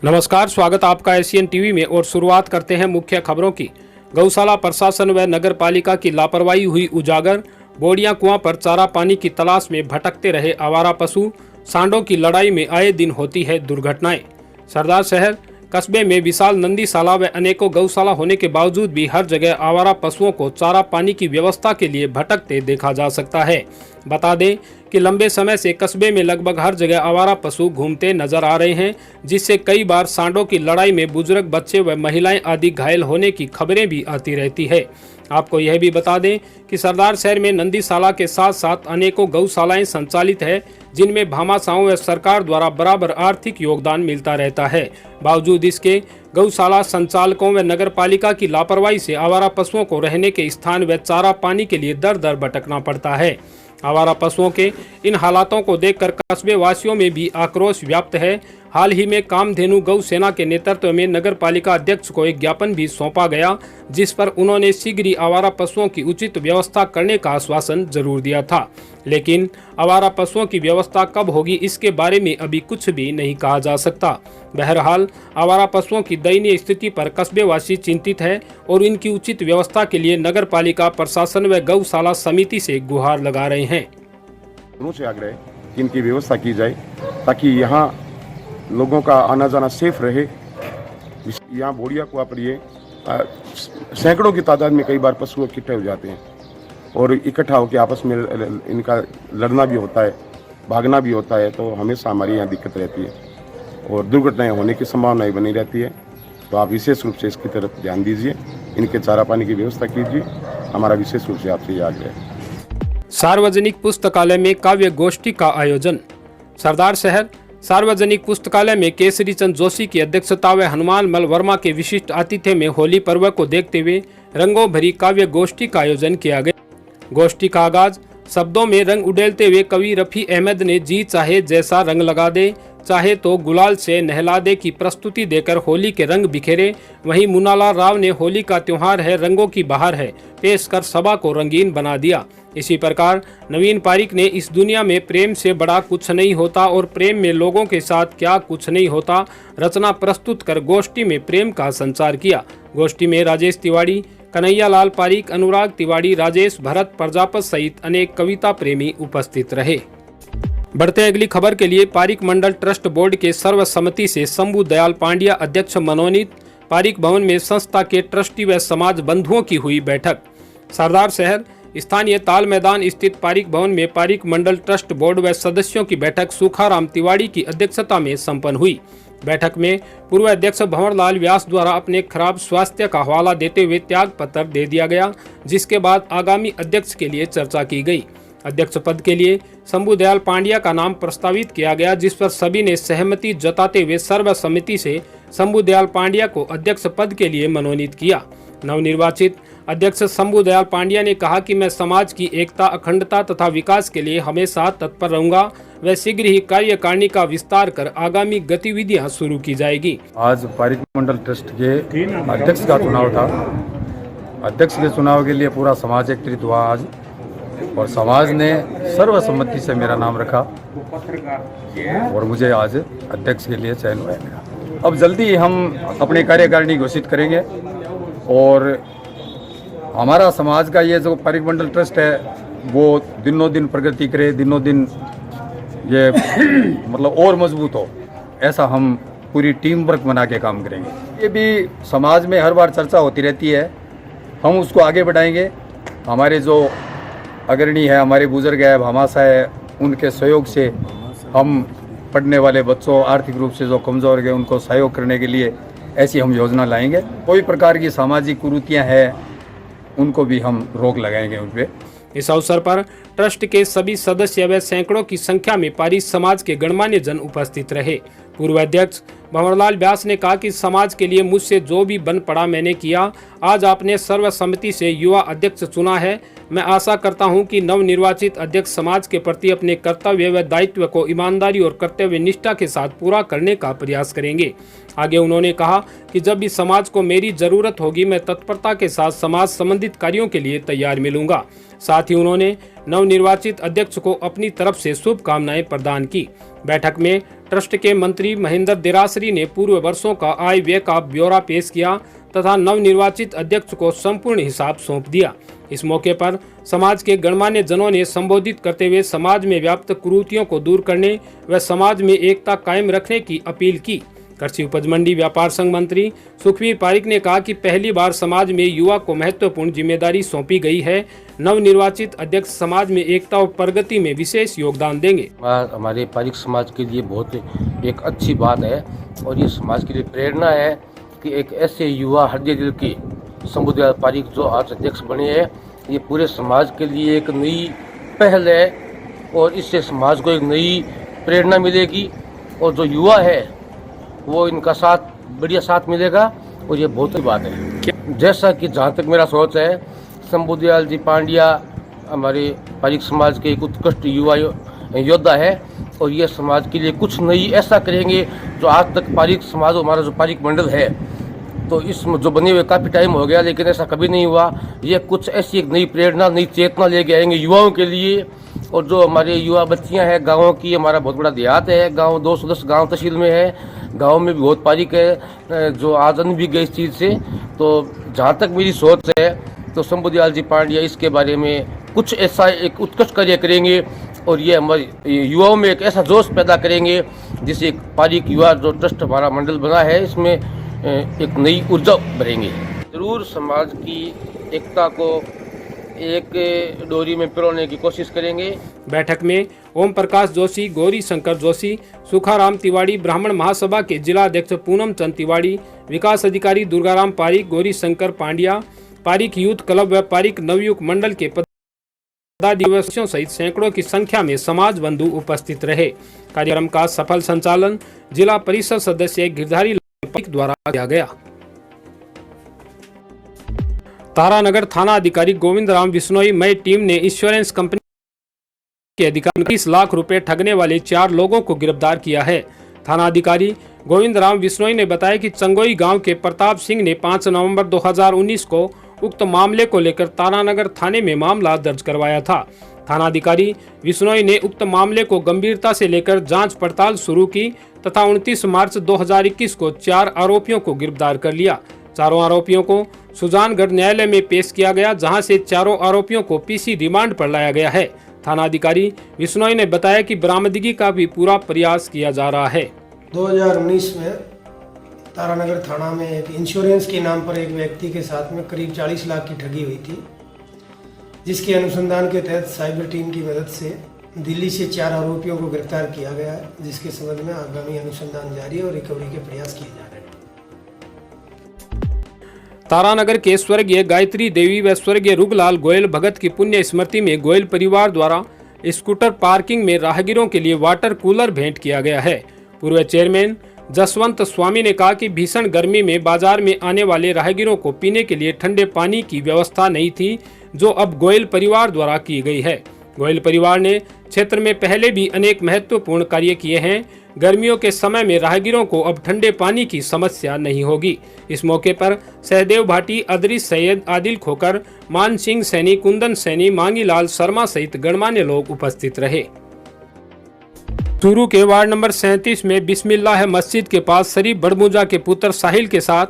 नमस्कार, स्वागत आपका एशियन टीवी में और शुरुआत करते हैं मुख्य खबरों की। गौशाला प्रशासन व नगर पालिका की लापरवाही हुई उजागर। बोड़ियां कुआं पर चारा पानी की तलाश में भटकते रहे आवारा पशु। सांडों की लड़ाई में आए दिन होती है दुर्घटनाएं। सरदार शहर कस्बे में विशाल नंदीशाला व अनेकों गौशाला होने के बावजूद भी हर जगह आवारा पशुओं को चारा पानी की व्यवस्था के लिए भटकते देखा जा सकता है। बता दें कि लंबे समय से कस्बे में लगभग हर जगह आवारा पशु घूमते नजर आ रहे हैं, जिससे कई बार सांडों की लड़ाई में बुजुर्ग, बच्चे व महिलाएं आदि घायल होने की खबरें भी आती रहती है। आपको यह भी बता दें कि सरदार शहर में नंदीशाला के साथ साथ अनेकों गौशालाएं संचालित है, जिनमें भामाशाहों व सरकार द्वारा बराबर आर्थिक योगदान मिलता रहता है। बावजूद इसके गौशाला संचालकों व नगर पालिका की लापरवाही से आवारा पशुओं को रहने के स्थान व चारा पानी के लिए दर दर भटकना पड़ता है। आवारा पशुओं के इन हालातों को देखकर कस्बे वासियों में भी आक्रोश व्याप्त है। हाल ही में कामधेनु गौ सेना के नेतृत्व में नगर पालिका अध्यक्ष को एक ज्ञापन भी सौंपा गया, जिस पर उन्होंने शीघ्र ही आवारा पशुओं की उचित व्यवस्था करने का आश्वासन जरूर दिया था, लेकिन आवारा पशुओं की व्यवस्था कब होगी इसके बारे में अभी कुछ भी नहीं कहा जा सकता। बहरहाल आवारा पशुओं की दयनीय स्थिति पर कस्बेवासी चिंतित है और इनकी उचित व्यवस्था के लिए नगर पालिका प्रशासन व गौशाला समिति से गुहार लगा रहे हैं। से आग्रह है कि इनकी व्यवस्था की जाए ताकि यहाँ लोगों का आना जाना सेफ रहे। यहाँ बोड़िया कुआं पर ये सैकड़ों की तादाद में कई बार पशु इकट्ठे हो जाते हैं और इकट्ठा होकर आपस में इनका लड़ना भी होता है, भागना भी होता है, तो हमेशा हमारी यहाँ दिक्कत रहती है और दुर्घटनाएं होने की संभावनाएं बनी रहती है। तो आप विशेष रूप से इसकी तरफ ध्यान दीजिए, इनके चारा पानी की व्यवस्था कीजिए। हमारा विशेष रूप से आपसे यह आग्रह है। सार्वजनिक पुस्तकालय में काव्य गोष्ठी का आयोजन। सरदार शहर सार्वजनिक पुस्तकालय में केसरी चंद जोशी की अध्यक्षता व हनुमान मल वर्मा के विशिष्ट आतिथ्य में होली पर्व को देखते हुए रंगों भरी काव्य गोष्ठी का आयोजन किया गया। गोष्ठी का आगाज शब्दों में रंग उड़ेलते हुए कवि रफी अहमद ने जी चाहे जैसा रंग लगा दे, चाहे तो गुलाल से नहला दे की प्रस्तुति देकर होली के रंग बिखेरे। वहीं मुन्नालाल राव ने होली का त्योहार है, रंगों की बहार है पेश कर सभा को रंगीन बना दिया। इसी प्रकार नवीन पारिक ने इस दुनिया में प्रेम से बड़ा कुछ नहीं होता और प्रेम में लोगों के साथ क्या कुछ नहीं होता रचना प्रस्तुत कर गोष्ठी में प्रेम का संचार किया। गोष्ठी में राजेश तिवारी, कन्हैया लाल पारिक, अनुराग तिवारी, राजेश भरत प्रजापत सहित अनेक कविता प्रेमी उपस्थित रहे। बढ़ते अगली खबर के लिए पारिक मंडल ट्रस्ट बोर्ड के सर्वसम्मति से शंभू दयाल पांड्या अध्यक्ष मनोनीत। पारिक भवन में संस्था के ट्रस्टी व समाज बंधुओं की हुई बैठक। सरदार शहर स्थानीय ताल मैदान स्थित पारिक भवन में पारिक मंडल ट्रस्ट बोर्ड व सदस्यों की बैठक सुखाराम तिवारी की अध्यक्षता में संपन्न हुई। बैठक में पूर्व अध्यक्ष भंवरलाल व्यास द्वारा अपने खराब स्वास्थ्य का हवाला देते हुए त्याग पत्र दे दिया गया, जिसके बाद आगामी अध्यक्ष के लिए चर्चा की गई। अध्यक्ष पद के लिए शंभू दयाल पांड्या का नाम प्रस्तावित किया गया, जिस पर सभी ने सहमति जताते हुए सर्वसम्मति से शंभू दयाल पांड्या को अध्यक्ष पद के लिए मनोनीत किया। नवनिर्वाचित अध्यक्ष शंभू दयाल पांड्या ने कहा कि मैं समाज की एकता, अखंडता तथा विकास के लिए हमेशा तत्पर रहूंगा व शीघ्र ही कार्यकारिणी का विस्तार कर आगामी गतिविधियां शुरू की जाएगी। आज पारिक मंडल ट्रस्ट के अध्यक्ष का चुनाव था। अध्यक्ष के चुनाव के लिए पूरा समाज एकत्रित हुआ आज और समाज ने सर्वसम्मति से मेरा नाम रखा और मुझे आज अध्यक्ष के लिए चयन हुआ गया। अब जल्दी ही हम अपनी कार्यकारिणी घोषित करेंगे और हमारा समाज का ये जो पारिक मंडल ट्रस्ट है वो दिनों दिन प्रगति करे, दिनों दिन ये मतलब और मजबूत हो, ऐसा हम पूरी टीम वर्क बना के काम करेंगे। ये भी समाज में हर बार चर्चा होती रहती है, हम उसको आगे बढ़ाएंगे। हमारे जो अग्रणी है, हमारे बुजुर्ग है, भामाशाह है, उनके सहयोग से हम पढ़ने वाले बच्चों, आर्थिक रूप से जो कमज़ोर है उनको सहयोग करने के लिए ऐसी हम योजना लाएंगे। कोई प्रकार की सामाजिक कुरीतियाँ हैं उनको भी हम रोक लगाएंगे उन पे। इस अवसर पर ट्रस्ट के सभी सदस्य व सैकड़ों की संख्या में पारिक समाज के गणमान्य जन उपस्थित रहे। पूर्व अध्यक्ष भंवरलाल व्यास ने कहा कि समाज के लिए मुझसे जो भी बन पड़ा मैंने किया। आज आपने सर्वसम्मति से युवा अध्यक्ष चुना है। मैं आशा करता हूं कि नवनिर्वाचित अध्यक्ष समाज के प्रति अपने कर्तव्य व दायित्व को ईमानदारी और कर्तव्य निष्ठा के साथ पूरा करने का प्रयास करेंगे। आगे उन्होंने कहा कि जब भी समाज को मेरी जरूरत होगी मैं तत्परता के साथ समाज संबंधित कार्यों के लिए तैयार मिलूंगा। साथ ही उन्होंने नवनिर्वाचित अध्यक्ष को अपनी तरफ से शुभकामनाएं प्रदान की। बैठक में ट्रस्ट के मंत्री महेंद्र देरासरी ने पूर्व वर्षों का आय व्यय का ब्यौरा पेश किया तथा नवनिर्वाचित अध्यक्ष को संपूर्ण हिसाब सौंप दिया। इस मौके पर समाज के गणमान्य जनों ने संबोधित करते हुए समाज में व्याप्त कुरीतियों को दूर करने व समाज में एकता कायम रखने की अपील की। कृषि उपज मंडी व्यापार संघ मंत्री सुखबीर पारिक ने कहा कि पहली बार समाज में युवा को महत्वपूर्ण जिम्मेदारी सौंपी गई है। नवनिर्वाचित अध्यक्ष समाज में एकता और प्रगति में विशेष योगदान देंगे। हमारे पारिक समाज के लिए बहुत एक अच्छी बात है और ये समाज के लिए प्रेरणा है कि एक ऐसे युवा हृदय दिल के शंभुदयाल पारिक जो आज अध्यक्ष बने हैं, ये पूरे समाज के लिए एक नई पहल है और इससे समाज को एक नई प्रेरणा मिलेगी और जो युवा है वो इनका साथ बढ़िया साथ मिलेगा और ये बहुत ही बात है। जैसा कि जहाँ तक मेरा सोच है, शंभुदयाल जी पांड्या हमारे पारिक समाज के एक उत्कृष्ट युवा योद्धा है और ये समाज के लिए कुछ नई ऐसा करेंगे जो आज तक पारिक समाज हमारा जो पारिक मंडल है तो इस जो बने हुए काफ़ी टाइम हो गया लेकिन ऐसा कभी नहीं हुआ। ये कुछ ऐसी एक नई प्रेरणा नई चेतना लेके आएंगे युवाओं के लिए और जो हमारे युवा बच्चियां हैं गाँव की, हमारा बहुत बड़ा देहात है, गाँव 210 गाँव तहसील में है, गाँव में भी बहुत पारिक है जो आजन भी गए इस चीज़ से। तो जहाँ तक मेरी सोच है तो शंभुदयाल जी पांड्या इसके बारे में कुछ ऐसा एक उत्कृष्ट कार्य करेंगे और ये हमारे युवाओं में एक ऐसा जोश पैदा करेंगे जिससे एक पारिक युवा जो ट्रस्ट हमारा मंडल बना है इसमें एक नई ऊर्जा भरेंगे। जरूर समाज की एकता को एक डोरी में पिरोने की कोशिश करेंगे। बैठक में ओम प्रकाश जोशी, गौरी शंकर जोशी, सुखाराम तिवाड़ी, ब्राह्मण महासभा के जिला अध्यक्ष पूनम चंद तिवाड़ी, विकास अधिकारी दुर्गाराम पारिक, गौरी शंकर पांड्या, पारिक यूथ क्लब व पारिक नवयुग मंडल के पदाधिकारियों सहित सैकड़ों की संख्या में समाज बंधु उपस्थित रहे। कार्यक्रम का सफल संचालन जिला परिषद सदस्य गिरधारी द्वारा किया गया। तारानगर थाना अधिकारी गोविंद राम बिश्नोई मई टीम ने इंश्योरेंस कंपनी के अधिकारी 30 लाख रुपए ठगने वाले 4 लोगों को गिरफ्तार किया है। थाना अधिकारी गोविंद राम बिश्नोई ने बताया कि चंगोई गांव के प्रताप सिंह ने 5 नवंबर 2019 को उक्त मामले को लेकर तारानगर थाने में मामला दर्ज करवाया था। थाना अधिकारी बिश्नोई ने उक्त मामले को गंभीरता से लेकर जांच पड़ताल शुरू की तथा 29 मार्च 2021 को 4 आरोपियों को गिरफ्तार कर लिया। चारों आरोपियों को सुजानगढ़ न्यायालय में पेश किया गया, जहां से चारों आरोपियों को पीसी रिमांड पर लाया गया है। थाना अधिकारी बिश्नोई ने बताया कि बरामदगी का भी पूरा प्रयास किया जा रहा है। 2019 में तारानगर थाना में एक इंश्योरेंस के नाम पर एक व्यक्ति के साथ में करीब 40 लाख की ठगी हुई थी, जिसके अनुसंधान के तहत साइबर टीम की मदद से दिल्ली से 4 आरोपियों को गिरफ्तार किया गया है, जिसके संबंध में आगामी अनुसंधान जारी है और रिकवरी के प्रयास किए जा रहे हैं। तारानगर के स्वर्गीय गायत्री देवी व स्वर्गीय रुगलाल गोयल भगत की पुण्य स्मृति में गोयल परिवार द्वारा स्कूटर पार्किंग में राहगीरों के लिए वाटर कूलर भेंट किया गया है। पूर्व चेयरमैन जसवंत स्वामी ने कहा कि भीषण गर्मी में बाजार में आने वाले राहगीरों को पीने के लिए ठंडे पानी की व्यवस्था नहीं थी, जो अब गोयल परिवार द्वारा की गई है। गोयल परिवार ने क्षेत्र में पहले भी अनेक महत्वपूर्ण कार्य किए हैं। गर्मियों के समय में राहगीरों को अब ठंडे पानी की समस्या नहीं होगी। इस मौके पर सहदेव भाटी, अदरी सैयद, आदिल खोकर, मान सिंह सैनी, कुंदन सैनी, मांगीलाल शर्मा सहित गणमान्य लोग उपस्थित रहे। चूरू के वार्ड नंबर 37 में बिस्मिल्लाह मस्जिद के पास शरीफ बड़मुजा के पुत्र साहिल के साथ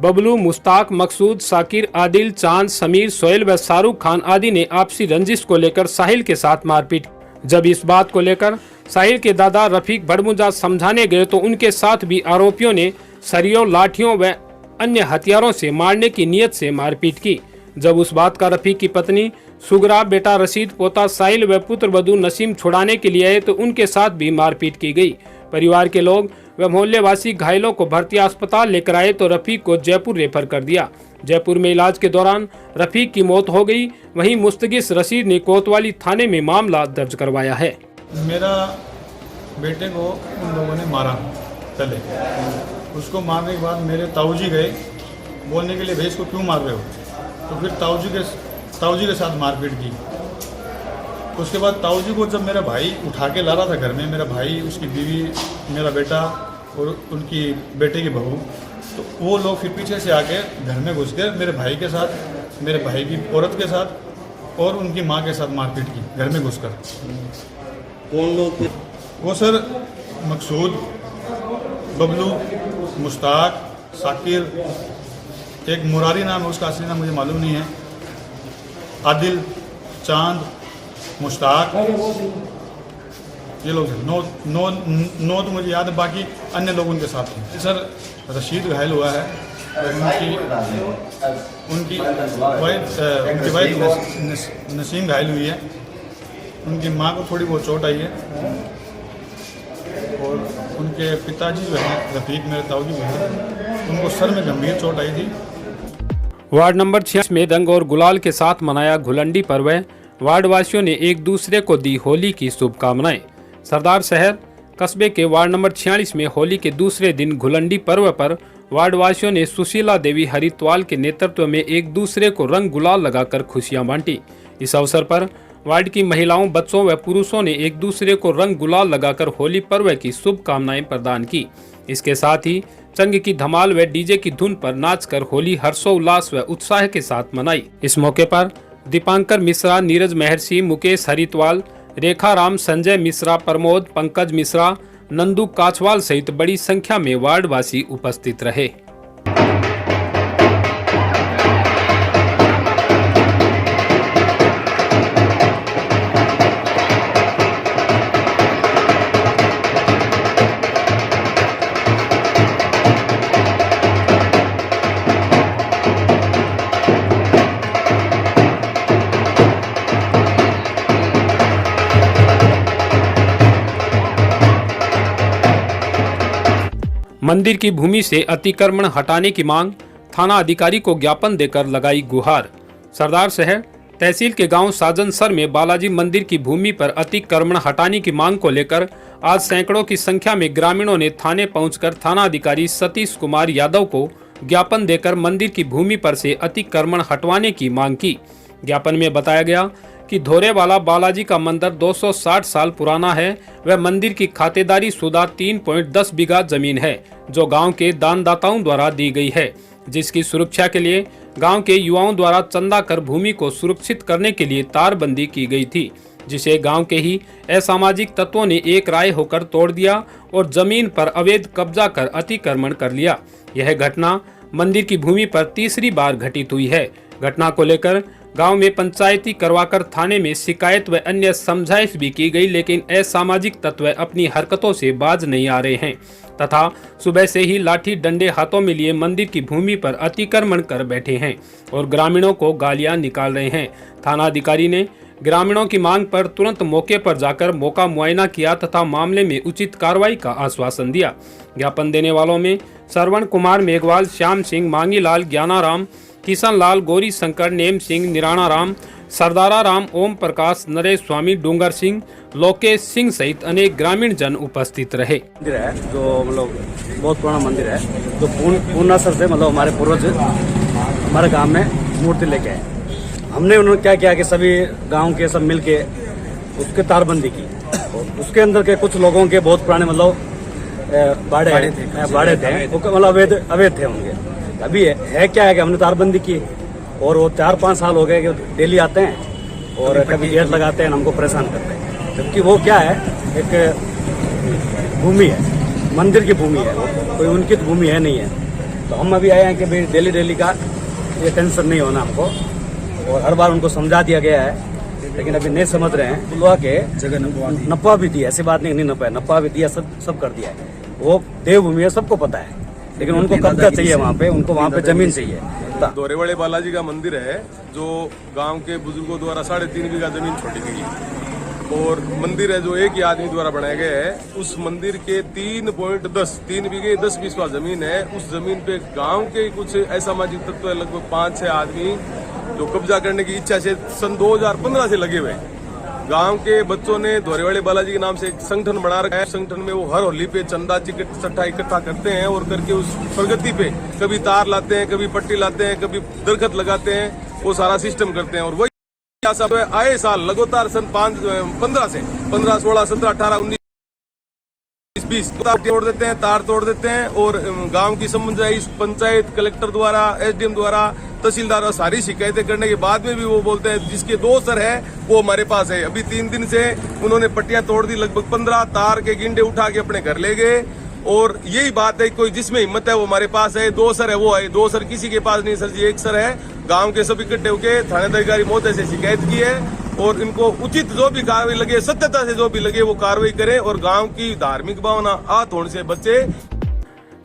बबलू, मुश्ताक, मकसूद, साकिर, आदिल, चांद, समीर, सोहेल व शाहरुख खान आदि ने आपसी रंजिश को लेकर साहिल के साथ मारपीट। जब इस बात को लेकर साहिल के दादा रफीक बड़मुजा समझाने गए तो उनके साथ भी आरोपियों ने सरियों, लाठियों व अन्य हथियारों से मारने की नीयत से मारपीट की। जब उस बात का रफीक की पत्नी सुगरा, बेटा रशीद, पोता साहिल व पुत्र वधू नसीम छुड़ाने के लिए आए तो उनके साथ भी मारपीट की गई। परिवार के लोग व मोहल्ले वासी घायलों को भर्ती अस्पताल लेकर आए तो रफीक को जयपुर रेफर कर दिया। जयपुर में इलाज के दौरान रफीक की मौत हो गई। वहीं मुस्तगिस रशीद ने कोतवाली थाने में मामला दर्ज करवाया है। मेरा बेटे को उन लोगों ने मारा, पहले उसको मारने के बाद मेरे ताऊजी गए बोलने के लिए, भाई इसको क्यों मार रहे हो, तो फिर ताऊजी के साथ मारपीट की। उसके बाद ताऊजी को जब मेरा भाई उठा के ला रहा था घर में, मेरा भाई, उसकी बीवी, मेरा बेटा और उनकी बेटे की बहू, तो वो लोग फिर पीछे से आके घर में घुस गए मेरे भाई के साथ, मेरे भाई की औरत के साथ, और उनकी मां के साथ मारपीट की घर में घुसकर। कौन लोग थे? वो सर मकसूद, बबलू, मुश्ताक, साकिर, एक मुरारी नाम है, उसका असली नाम मुझे मालूम नहीं है, आदिल, चांद, मुश्ताक, ये लोग थे। नौ तो मुझे याद है, बाकी अन्य लोग उनके साथ थे। सर रशीद घायल हुआ है, उनकी वाइफ नसीम घायल हुई है, उनकी माँ को थोड़ी बहुत चोट आई है, और उनके पिताजी जो हैं रफीक, मेरे ताऊजी जो हैं, उनको सर में गंभीर चोट आई थी। वार्ड नंबर 86 में रंग और गुलाल के साथ मनाया घुलंडी पर्व। वार्ड वासियों ने एक दूसरे को दी होली की शुभकामनाएं। सरदार शहर कस्बे के वार्ड नंबर 46 में होली के दूसरे दिन घुलंडी पर्व पर वार्ड वासियों ने सुशीला देवी हरिद्वाल के नेतृत्व में एक दूसरे को रंग गुलाल लगाकर खुशियां बांटी। इस अवसर पर वार्ड की महिलाओं, बच्चों व पुरुषों ने एक दूसरे को रंग गुलाल लगाकर होली पर्व की शुभकामनाएं प्रदान की। इसके साथ ही चंग की धमाल व डीजे की धुन पर नाचकर होली हर्षोल्लास व उत्साह के साथ मनाई। इस मौके पर दीपांकर मिश्रा, नीरज महर्षि, मुकेश हरिद्वाल, रेखा राम, संजय मिश्रा, प्रमोद, पंकज मिश्रा, नंदू काछवाल सहित बड़ी संख्या में वार्डवासी उपस्थित रहे। मंदिर की भूमि से अतिक्रमण हटाने की मांग, थाना अधिकारी को ज्ञापन देकर लगाई गुहार। सरदार शहर तहसील के गांव साजनसर में बालाजी मंदिर की भूमि पर अतिक्रमण हटाने की मांग को लेकर आज सैकड़ों की संख्या में ग्रामीणों ने थाने पहुंचकर थाना अधिकारी सतीश कुमार यादव को ज्ञापन देकर मंदिर की भूमि पर से अतिक्रमण हटवाने की मांग की। ज्ञापन में बताया गया कि धोरे वाला बालाजी का मंदिर 260 साल पुराना है। वह मंदिर की खातेदारी शुदा 3.10 बीघा जमीन है, जो गांव के दानदाताओं द्वारा दी गई है, जिसकी सुरक्षा के लिए गांव के युवाओं द्वारा चंदा कर भूमि को सुरक्षित करने के लिए तारबंदी की गई थी, जिसे गांव के ही असामाजिक तत्वों ने एक राय होकर तोड़ दिया और जमीन पर अवैध कब्जा कर अतिक्रमण कर लिया। यह घटना मंदिर की भूमि पर तीसरी बार घटित हुई है। घटना को लेकर गांव में पंचायती करवाकर थाने में शिकायत व अन्य समझाइश भी की गई, लेकिन असामाजिक तत्व अपनी हरकतों से बाज नहीं आ रहे हैं तथा सुबह से ही लाठी डंडे हाथों में लिए मंदिर की भूमि पर अतिक्रमण कर बैठे हैं और ग्रामीणों को गालियां निकाल रहे हैं। थाना अधिकारी ने ग्रामीणों की मांग पर तुरंत मौके पर जाकर मौका मुआयना किया तथा मामले में उचित कार्रवाई का आश्वासन दिया। ज्ञापन देने वालों में श्रवण कुमार मेघवाल, श्याम सिंह, मांगीलाल, ज्ञानाराम, किशन लाल, गौरी शंकर, नेम सिंह, निराणा राम, सरदारा राम, ओम प्रकाश, नरेश स्वामी, डूंगर सिंह, लोकेश सिंह सहित अनेक ग्रामीण जन उपस्थित रहे। मंदिर है जो मतलब बहुत पुराना मंदिर है, जो पूर्णासर से मतलब हमारे पूर्वज हमारे गांव में मूर्ति लेके आए। हमने उन्होंने क्या किया कि सभी गांव के सब मिल के उसके तारबंदी की। और उसके अंदर के कुछ लोगों के बहुत पुराने मतलब बाड़े थे, मतलब अवैध थे उनके। अभी है क्या है कि हमने तारबंदी की और वो 4-5 साल हो गए कि डेली आते हैं और कभी गेट लगाते हैं, हमको परेशान करते हैं। जबकि वो क्या है, एक भूमि है, मंदिर की भूमि है, कोई उनकी तो भूमि है नहीं है। तो हम अभी आए हैं कि भाई डेली का ये टेंशन नहीं होना हमको, और हर बार उनको समझा दिया गया है, लेकिन अभी नहीं समझ रहे हैं। बुलवा के जगह नपा भी दिया, ऐसी बात नहीं नपा है, नपा भी दिया, सब कर दिया है। वो देवभूमि है, सबको पता है, लेकिन उनको कब्जा चाहिए वहाँ पे, उनको वहाँ पे जमीन चाहिए। दोरेवाड़े बालाजी का मंदिर है जो गांव के बुजुर्गों द्वारा 3.5 बीघा जमीन छोड़ी गई है, और मंदिर है जो एक ही आदमी द्वारा बनाया गया है। उस मंदिर के 3 बीघे 10 बीसवा जमीन है। उस जमीन पे गांव के कुछ असामाजिक तत्व लगभग 5-6 आदमी जो कब्जा करने की इच्छा से सन 2015 से लगे हुए हैं। गांव के बच्चों ने धोरेवाड़े बालाजी के नाम से एक संगठन बना रखा है। संगठन में वो हर होली पे चंदा चिट्ठा इकट्ठा करते हैं और करके उस प्रगति पे कभी तार लाते हैं, कभी पट्टी लाते हैं, कभी दरखत लगाते हैं, वो सारा सिस्टम करते हैं। और वही सब आए साल लगातार सन 15 से 15, 16, 17, 18, 19 20 तोड़ देते हैं, तार तोड़ देते हैं और गांव की समन्वय पंचायत, कलेक्टर द्वारा, एसडीएम द्वारा, तहसीलदार और सारी शिकायतें करने के बाद में भी वो बोलते हैं जिसके 2 सर है वो हमारे पास है। अभी 3 दिन से उन्होंने पट्टियां तोड़ दी, लगभग 15 तार के गिंडे उठा के अपने घर ले गए। और यही बात है, कोई जिसमें हिम्मत है वो हमारे पास है, 2 सर है वो है, 2 सर किसी के पास नहीं सर जी, 1 सर है। गांव के सब इकट्ठे होकर थानेदारी महोदय से शिकायत की है और इनको उचित जो भी कार्रवाई लगे, सत्यता से जो भी लगे वो कार्रवाई करें और गांव की धार्मिक भावना आहत होने से बचे।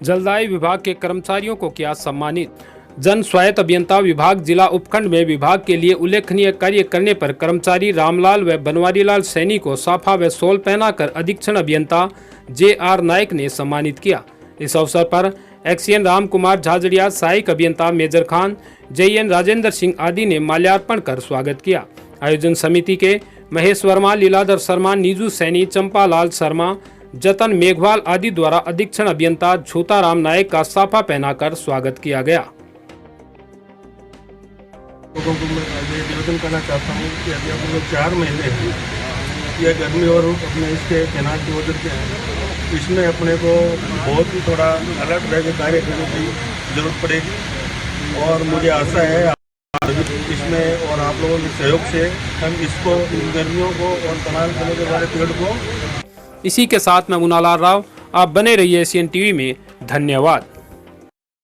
जलदाय विभाग के कर्मचारियों को किया सम्मानित। जन स्वायत्त अभियंता विभाग जिला उपखंड में विभाग के लिए उल्लेखनीय कार्य करने पर कर्मचारी रामलाल व बनवारीलाल सैनी को साफा व शॉल पहनाकर अधीक्षण अभियंता JR नायक ने सम्मानित किया। इस अवसर पर एक्सीएन राम कुमार झाझड़िया, सहायक अभियंता मेजर खान, JN राजेंद्र सिंह आदि ने माल्यार्पण कर स्वागत किया। आयोजन समिति के महेश वर्मा, लीलाधर शर्मा, नीजू सैनी, चंपालाल शर्मा, जतन मेघवाल आदि द्वारा अधीक्षण अभियंता झूताराम नायक का साफा पहनाकर स्वागत किया गया। लोगों को मैं ये निवेदन करना चाहता हूँ कि अभी हम लोग 4 महीने हैं, यह गर्मी और अपने इसके तैनात की वजह से हैं, इसमें अपने को बहुत ही थोड़ा अलर्ट रह के कार्य करने की जरूरत पड़ेगी और मुझे आशा है इसमें और आप लोगों के सहयोग से हम इसको, इन गर्मियों को और तनाव करने वाले पेड़ को। इसी के साथ मैं मुनालाल राव, आप बने रहिए एशियन टीवी में। धन्यवाद।